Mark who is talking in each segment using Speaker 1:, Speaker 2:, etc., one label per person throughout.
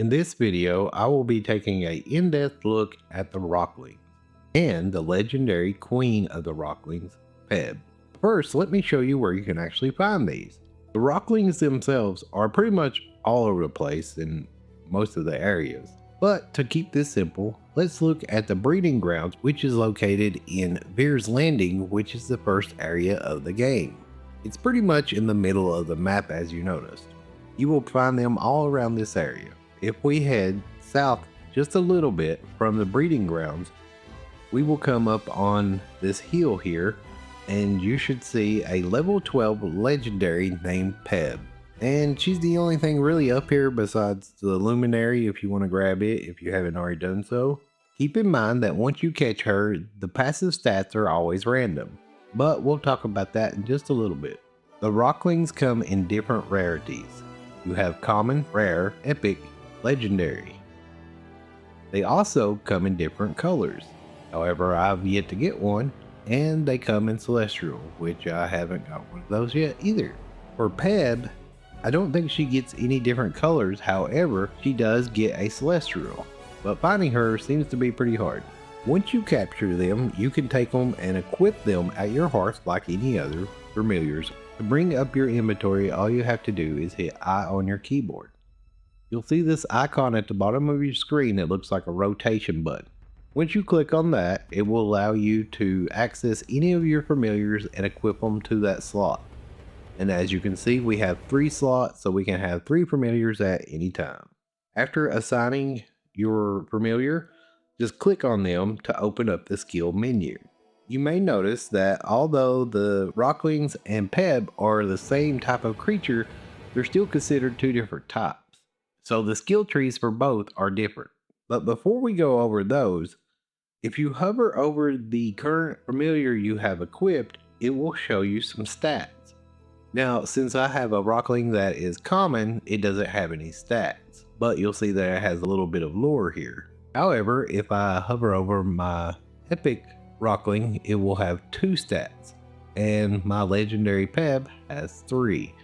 Speaker 1: In this video, I will be taking an in-depth look at the Rocklings and the legendary queen of the Rocklings, PEB. First, let me show you where you can actually find these. The Rocklings themselves are pretty much all over the place in most of the areas. But to keep this simple, let's look at the breeding grounds, which is located in Veer's Landing, which is the first area of the game. It's pretty much in the middle of the map, as you noticed. You will find them all around this area. If we head south just a little bit from the breeding grounds, we will come up on this hill here, and you should see a level 12 legendary named PEB. And she's the only thing really up here besides the luminary if you want to grab it if you haven't already done so. Keep in mind that once you catch her, the passive stats are always random, but we'll talk about that in just a little bit. The Rocklings come in different rarities. You have common, rare, epic, legendary. They also come in different colors. However, I've yet to get one, and they come in celestial, which I haven't got one of those yet either. For PEB, I don't think she gets any different colors. However, she does get a celestial, but finding her seems to be pretty hard. Once you capture them, you can take them and equip them at your hearth like any other familiars. To bring up your inventory, all you have to do is hit I on your keyboard. You'll see this icon at the bottom of your screen that looks like a rotation button. Once you click on that, it will allow you to access any of your familiars and equip them to that slot. And as you can see, we have 3 slots, so we can have 3 familiars at any time. After assigning your familiar, just click on them to open up the skill menu. You may notice that although the Rocklings and PEB are the same type of creature, they're still considered 2 different types. So the skill trees for both are different. But before we go over those, if you hover over the current familiar you have equipped, it will show you some stats. Now, since I have a Rockling that is common, it doesn't have any stats, but you'll see that it has a little bit of lore here. However, if I hover over my epic Rockling, it will have 2 stats, and my legendary PEB has 3.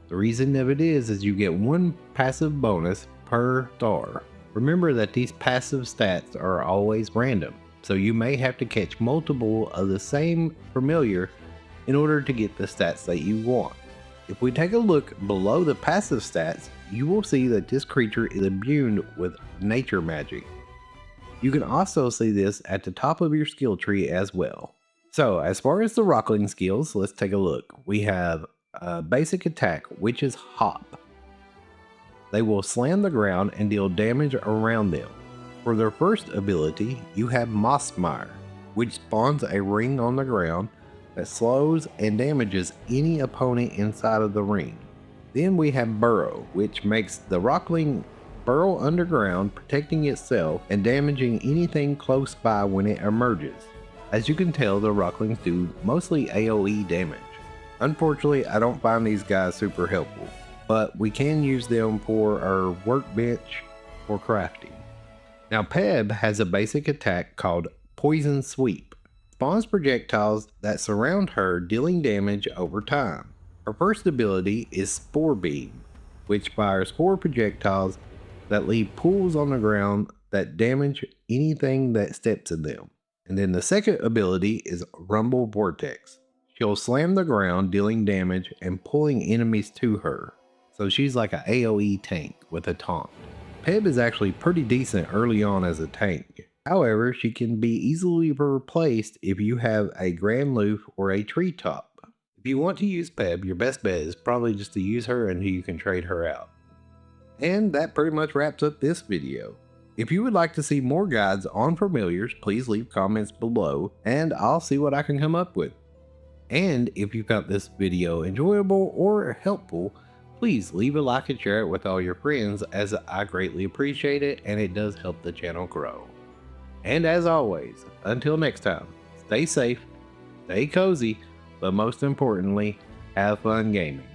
Speaker 1: The reason of it is you get 1 passive bonus per star. Remember that these passive stats are always random, so you may have to catch multiple of the same familiar in order to get the stats that you want. If we take a look below the passive stats, you will see that this creature is imbued with nature magic. You can also see this at the top of your skill tree as well. So as far as the Rockling skills, let's take a look. We have a basic attack, which is hop. They will slam the ground and deal damage around them. For their first ability, you have Mossmire, which spawns a ring on the ground that slows and damages any opponent inside of the ring. Then we have Burrow, which makes the Rockling burrow underground, protecting itself and damaging anything close by when it emerges. As you can tell, the Rocklings do mostly AoE damage. Unfortunately, I don't find these guys super helpful, but we can use them for our workbench or crafting. Now PEB has a basic attack called Poison Sweep. Spawns projectiles that surround her, dealing damage over time. Her first ability is Spore Beam, which fires 4 projectiles that leave pools on the ground that damage anything that steps in them. And then the second ability is Rumble Vortex. She'll slam the ground, dealing damage and pulling enemies to her. So she's like an AoE tank with a taunt. PEB is actually pretty decent early on as a tank. However, she can be easily replaced if you have a Grand Loop or a Treetop. If you want to use PEB, your best bet is probably just to use her until you can trade her out. And that pretty much wraps up this video. If you would like to see more guides on familiars, please leave comments below and I'll see what I can come up with. And if you found this video enjoyable or helpful, please leave a like and share it with all your friends, as I greatly appreciate it and it does help the channel grow. And as always, until next time, stay safe, stay cozy, but most importantly, have fun gaming.